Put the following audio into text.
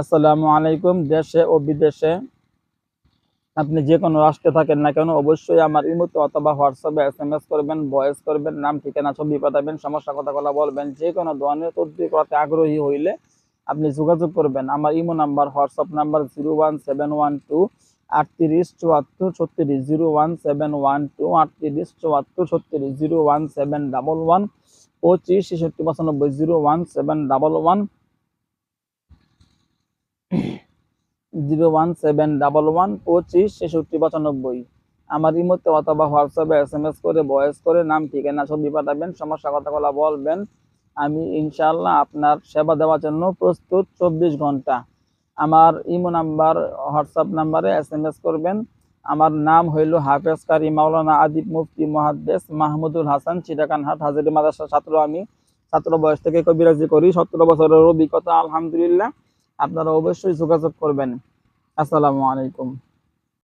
আসসালামু আলাইকুম। দেশে ও বিদেশে আপনি যে কোনো রাষ্ট্রে থাকেন না কেন, অবশ্যই আমার ইমোতে অথবা হোয়াটসঅ্যাপে এসএমএস করবেন, ভয়েস করবেন, নাম ঠিকানা ছবি পাঠাবেন, সমস্যা কথা বলবেন। যে কোনো ধরনের তদবির করাতে আগ্রহী হইলে আপনি যোগাযোগ করবেন। আমার ইমো নাম্বার, হোয়াটসঅ্যাপ নাম্বার 01712 38 74 36, 01712 38 74 36, 01711 25 66 95, 01711 01711 25 66 95। আমার ইমোতে অথবা হোয়াটসঅ্যাপে এসএমএস করে, ভয়েস করে, নাম ঠিকানা ছবি পাঠাবেন, সমস্যা কথা বলবেন। আমি ইনশাআল্লাহ আপনার সেবা দেওয়ার জন্য প্রস্তুত 24 ঘন্টা। আমার ইমো নাম্বার, হোয়াটসঅ্যাপ নাম্বারে এসএমএস করবেন। আমার নাম হইল হাফেজ কারি মাওলানা আদিব মুফতি মুহাদ্দিস মাহমুদুল হাসান, চিটাকানহাট হাজিরি মাদ্রাসার ছাত্র। আমি ছাত্র বয়স থেকে কবিরাজি করি, 17 বছরের অভিজ্ঞতা আলহামদুলিল্লাহ। আপনারা অবশ্যই যোগাযোগ করবেন। আসসালামু আলাইকুম।